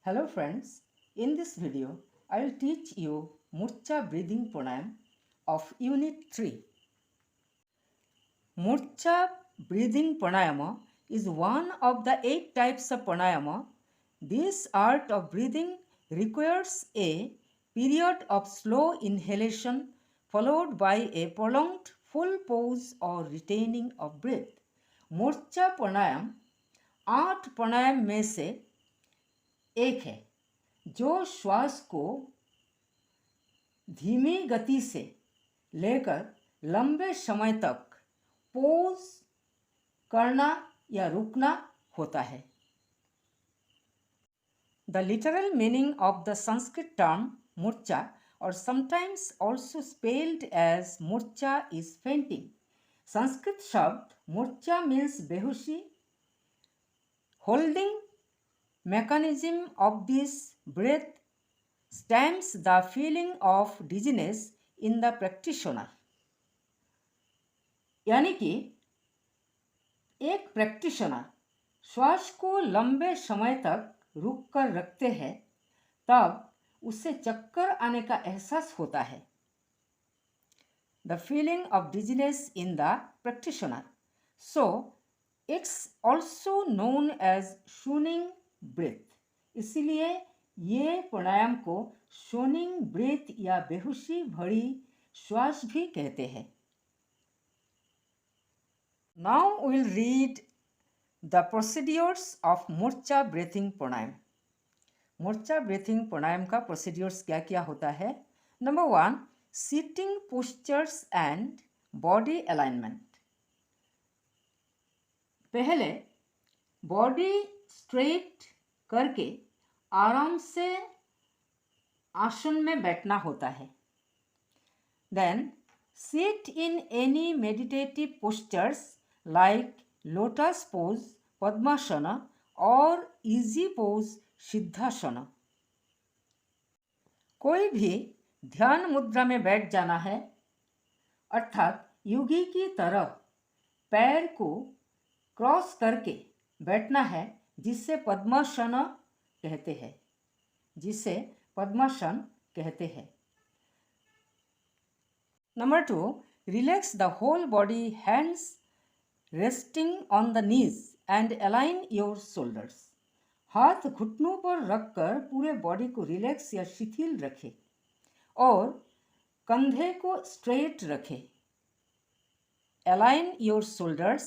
Hello friends, in this video I will teach you Murcha breathing pranayam of unit 3. Murcha breathing pranayama is one of the 8 types of pranayama. This art of breathing requires a period of slow inhalation followed by a prolonged full pause or retaining of breath. Murcha pranayam 8 प्राणायाम में से एक है जो श्वास को धीमी गति से लेकर लंबे समय तक पॉज करना या रुकना होता है. The literal meaning of the Sanskrit term murcha, or sometimes also spelled as murcha, is fainting. Sanskrit शब्द murcha means बेहोशी. Holding mechanism of this breath stems the feeling of dizziness in the practitioner. यानी कि एक practitioner श्वास को लंबे समय तक रुक कर रखते हैं तब उससे चक्कर आने का एहसास होता है. The feeling of dizziness in the practitioner. So it's also known as swooning breath. इसलिए ये प्राणायाम को swooning breath या बेहोशी भरी श्वास भी कहते हैं. Now we'll read the procedures of Murcha breathing pranayam. Murcha breathing pranayam का procedures क्या क्या होता है? Number 1, sitting postures and body alignment. पहले बॉडी स्ट्रेट करके आराम से आसन में बैठना होता है. Then sit in any meditative postures like lotus pose, padmasana or easy pose, सिद्धासना. कोई भी ध्यान मुद्रा में बैठ जाना है, अर्थात योगी की तरह पैर को क्रॉस करके बैठना है, जिसे पद्मासन कहते हैं. Number 2, relax the whole body, hands resting on the knees and align your shoulders. हाथ घुटनों पर रखकर पूरे बॉडी को रिलैक्स या शिथिल रखें और कंधे को स्ट्रेट रखें. Align your shoulders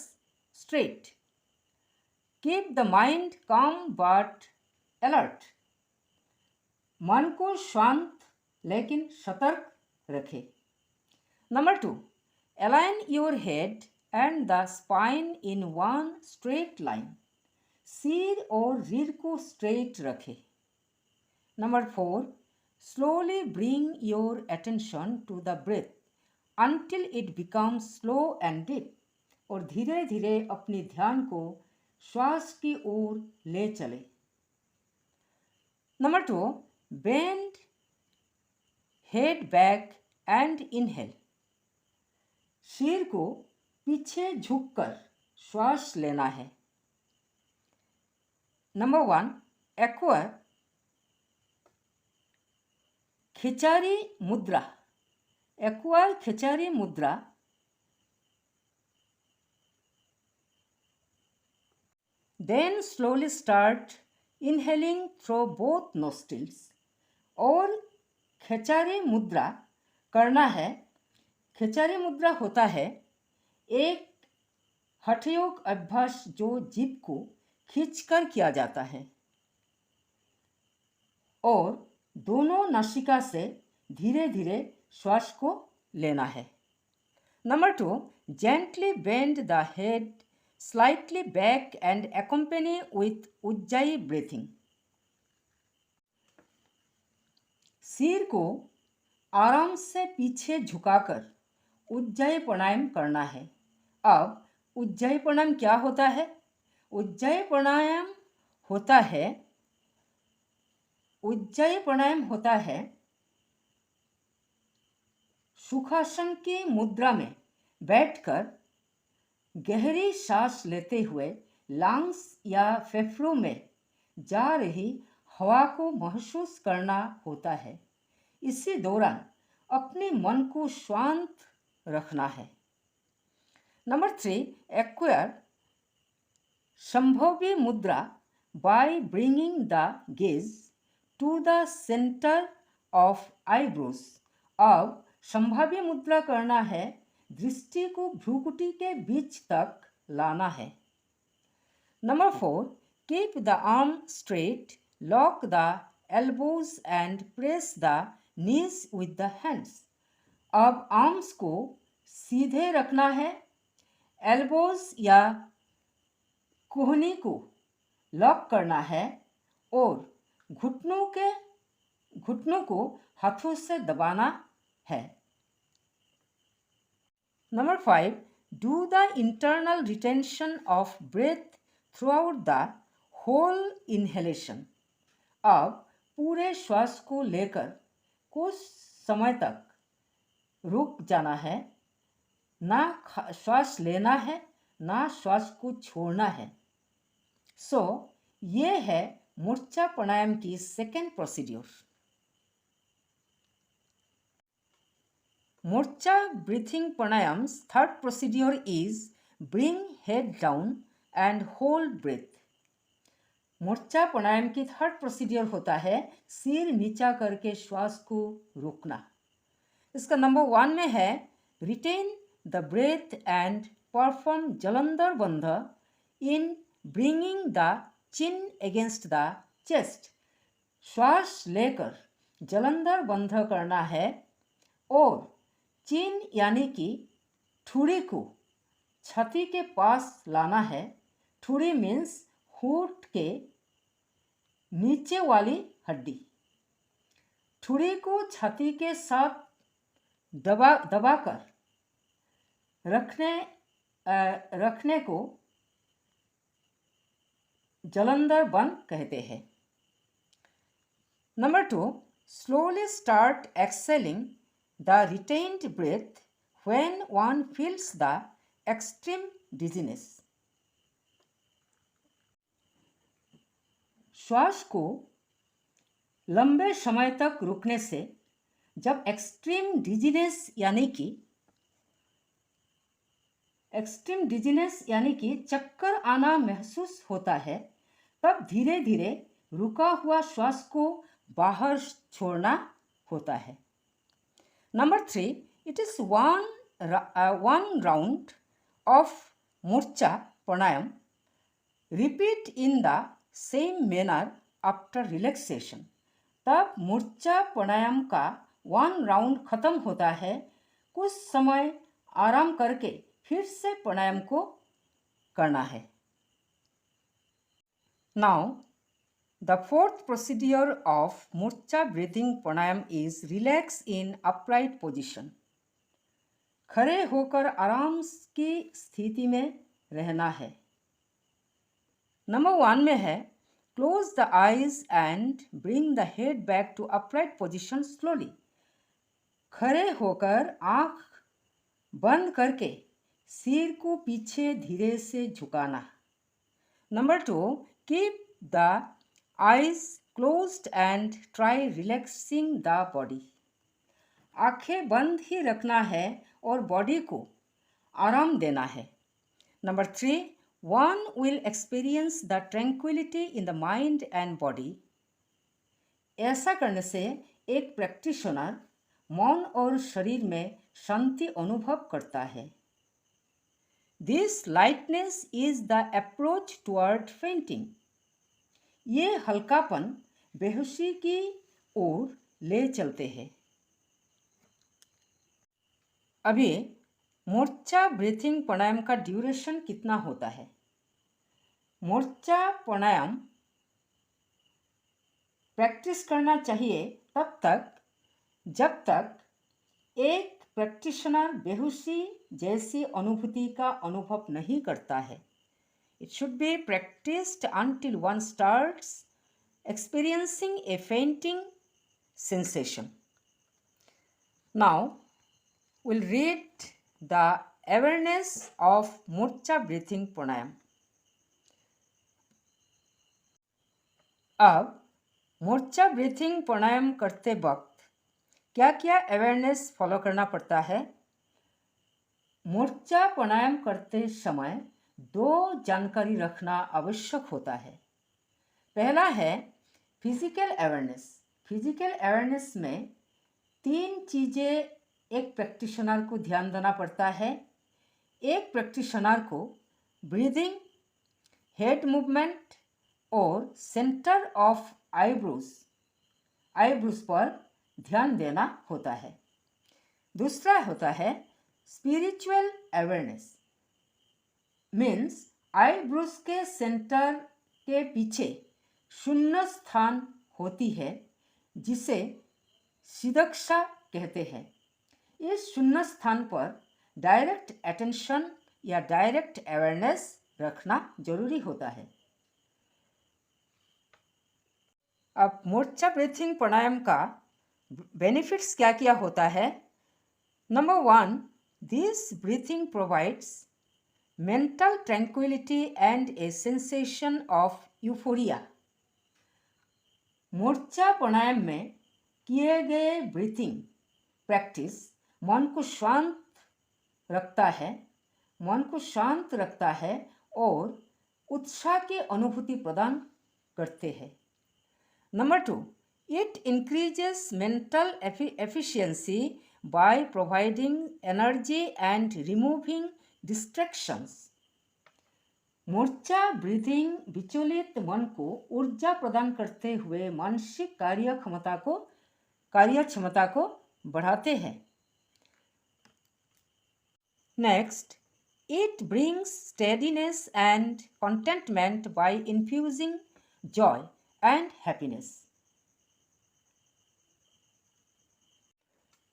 straight. Keep the mind calm but alert. मन को शांत लेकिन सतर्क रखें. Number 2, align your head and the spine in one straight line. सिर और रीढ़ को स्ट्रेट रखें. Number 4, slowly bring your attention to the breath until it becomes slow and deep. और धीरे धीरे अपने ध्यान को श्वास की ओर ले चले. Number 2, bend head back and inhale. सिर को पीछे झुककर श्वास लेना है. Number 1, एक्वायर खिचारी मुद्रा. एक्वायर खिचारी मुद्रा then slowly start inhaling through both nostrils. और खिचारी मुद्रा करना है. खिचारी मुद्रा होता है एक हठयोग अभ्यास जो जीभ को खींचकर किया जाता है और दोनों नासिका से धीरे धीरे श्वास को लेना है. Number 2, gently bend the head slightly back and accompany with ujjayi breathing. सिर को आराम से पीछे झुकाकर उज्जाई प्राणायाम करना है. अब उज्जाई प्राणायाम क्या होता है? उज्जाई प्राणायाम होता है सुखासन की मुद्रा में बैठकर गहरी सांस लेते हुए लंग्स या फेफड़ों में जा रही हवा को महसूस करना होता है। इसी दौरान अपने मन को शांत रखना है। नंबर 3, एक्वायर संभव्य मुद्रा by bringing the gaze to the center of eyebrows। अब संभाव्य मुद्रा करना है, दृष्टि को भ्रूकुटी के बीच तक लाना है। Number 4, keep the arm straight, lock the elbows and press the knees with the hands। अब आर्म्स को सीधे रखना है, एल्बोज या कोहनी को लॉक करना है और घुटनों को हाथों से दबाना है। Number 5, do the internal retention of breath throughout the whole inhalation. अब पूरे श्वास को लेकर कुछ समय तक रुक जाना है, ना श्वास लेना है ना श्वास को छोड़ना है। ये है मूर्छा प्राणायाम की second procedure. Murchha breathing pranayama third procedure is bring head down and hold breath. Murchha pranayama की थर्ड प्रोसीड्योर होता है सिर नीचा करके श्वास को रोकना। इसका नंबर 1 में है retain the breath and perform Jalandhara bandha in bringing the chin against the chest. श्वास लेकर जलंधर बंध करना है और चिन यानी कि ठुड़ी को छाती के पास लाना है। ठुड़ी मीन्स होंठ के नीचे वाली हड्डी। ठुड़ी को छाती के साथ दबाकर रखने को जलंधर बंध कहते हैं। Number 2, slowly start exhaling the retained breath when one feels the extreme dizziness। श्वास को लंबे समय तक रुकने से जब एक्सट्रीम डिजीनेस यानी कि चक्कर आना महसूस होता है, तब धीरे धीरे रुका हुआ श्वास को बाहर छोड़ना होता है। Number 3, it is one round of Murchha pranayama repeat in the same manner after relaxation. तब मूर्छा प्राणायाम का 1 राउंड खत्म होता है, कुछ समय आराम करके फिर से प्राणायाम को करना है। Now, the fourth procedure of Murcha breathing pranayam is relax in upright position। खड़े होकर आराम की स्थिति में रहना है। नंबर 1 में है close the eyes and bring the head back to upright position slowly। खड़े होकर आँख बंद करके सिर को पीछे धीरे से झुकाना। Number 2, keep the eyes closed and try relaxing the body। आंखें बंद ही रखना है और बॉडी को आराम देना है। Number 3, one will experience the tranquility in the mind and body। ऐसा करने से एक प्रैक्टिशनर मन और शरीर में शांति अनुभव करता है। This lightness is the approach toward fainting। ये हल्कापन बेहोशी की ओर ले चलते हैं। अभी मूर्छा ब्रीथिंग प्राणायाम का ड्यूरेशन कितना होता है? मूर्छा प्राणायाम प्रैक्टिस करना चाहिए तब तक जब तक एक प्रैक्टिशनर बेहोशी जैसी अनुभूति का अनुभव नहीं करता है। It should be practiced until one starts experiencing a fainting sensation। Now, we'll read the awareness of Murcha breathing pranayam। अब मोर्चा ब्रीथिंग प्राणायाम करते वक्त क्या क्या अवेयरनेस फॉलो करना पड़ता है? मोर्चा प्राणायाम करते समय दो जानकारी रखना आवश्यक होता है। पहला है फिजिकल अवेयरनेस। फिजिकल अवेयरनेस में तीन चीज़ें एक प्रैक्टिशनर को ध्यान देना पड़ता है। एक प्रैक्टिशनर को ब्रीदिंग, हेड मूवमेंट और सेंटर ऑफ आईब्रोज पर ध्यान देना होता है। दूसरा होता है स्पिरिचुअल अवेयरनेस, मीन्स आईब्रोज के सेंटर के पीछे शून्य स्थान होती है जिसे सिदक्षा कहते हैं। इस शून्य स्थान पर डायरेक्ट अटेंशन या डायरेक्ट अवेयरनेस रखना जरूरी होता है। अब मोर्चा ब्रीथिंग प्राणायाम का बेनिफिट्स क्या क्या होता है? Number 1, this breathing provides mental tranquillity and a sensation of euphoria. Murchha pranayama में किए गए ब्रीथिंग प्रैक्टिस मन को शांत रखता है और उत्साह की अनुभूति प्रदान करते हैं। Number 2, it increases mental efficiency by providing energy and removing distractions. Morcha breathing विचलित मन को ऊर्जा प्रदान करते हुए मानसिक कार्य क्षमता को बढ़ाते हैं। Next, it brings steadiness and contentment by infusing joy and happiness.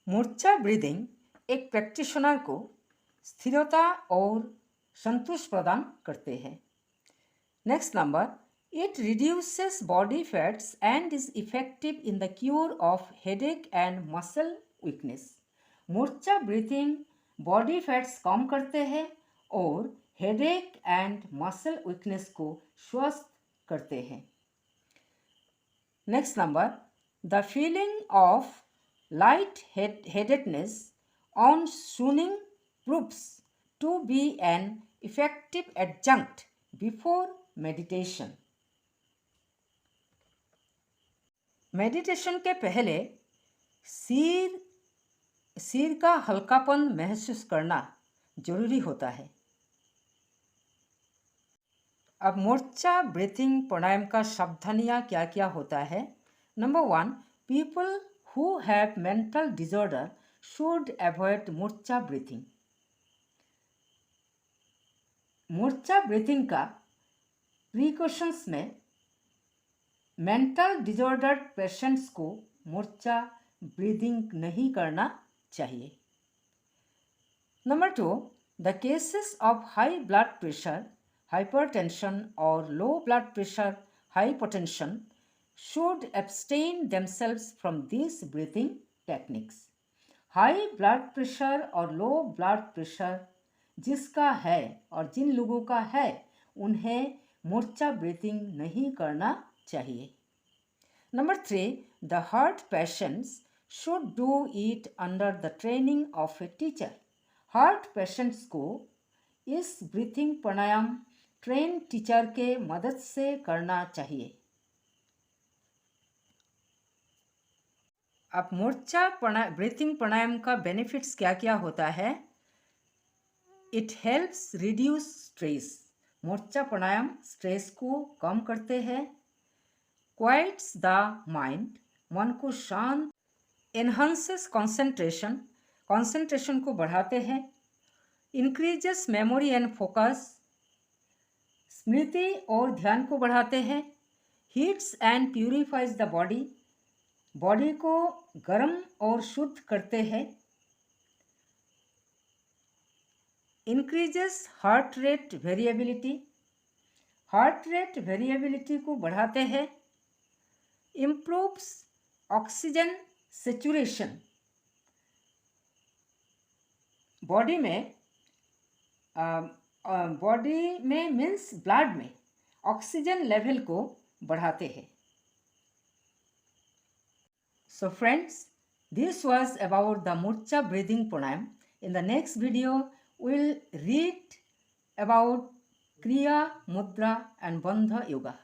Murchha breathing एक प्रैक्टिशनर को स्थिरता और संतोष प्रदान करते हैं। Next number, it reduces body fats and is effective in the cure of headache and muscle weakness. Murchha breathing body fats कम करते हैं और हेडेक एंड मसल वीकनेस को स्वस्थ करते हैं। Next number, the feeling of light headedness on swooning proves to be an effective adjunct before meditation. Meditation के पहले सिर का हल्कापन महसूस करना जरूरी होता है। अब मोर्चा ब्रीथिंग प्राणायाम का सावधानियाँ क्या क्या होता है? Number 1, people who have mental disorder should avoid Morcha breathing. Morcha breathing का प्रिकॉशंस में मेंटल डिसऑर्डर पेशेंट्स को मोर्चा ब्रीदिंग नहीं करना चाहिए। Number 2, the cases of high blood pressure, hypertension or low blood pressure, hypotension should abstain themselves from these breathing techniques. High blood pressure और low blood pressure जिसका है और जिन लोगों का है उन्हें मोर्चा ब्रीथिंग नहीं करना चाहिए। Number 3, the heart patients should do it under the training of a teacher. Heart patients को इस ब्रीथिंग प्राणायाम ट्रेन टीचर के मदद से करना चाहिए। अब मोर्चा ब्रीथिंग प्राणायाम का बेनिफिट्स क्या क्या होता है? It helps reduce stress. Morcha pranayama stress को कम करते हैं। क्वाइट्स द माइंड, मन को शांत। एनहांसेस कंसंट्रेशन को बढ़ाते हैं। इंक्रीजेस मेमोरी एंड फोकस, स्मृति और ध्यान को बढ़ाते हैं। Heats and purifies the body को गर्म और शुद्ध करते हैं। इंक्रीजेस हार्ट रेट वेरिएबिलिटी को बढ़ाते हैं। इम्प्रूव्स ऑक्सीजन सेचुरेशन, बॉडी में मीन्स ब्लड में ऑक्सीजन लेवल को बढ़ाते हैं। So friends, this was about the Murcha breathing pranayam. In the next video, we'll read about Kriya, Mudra and Bandha Yoga.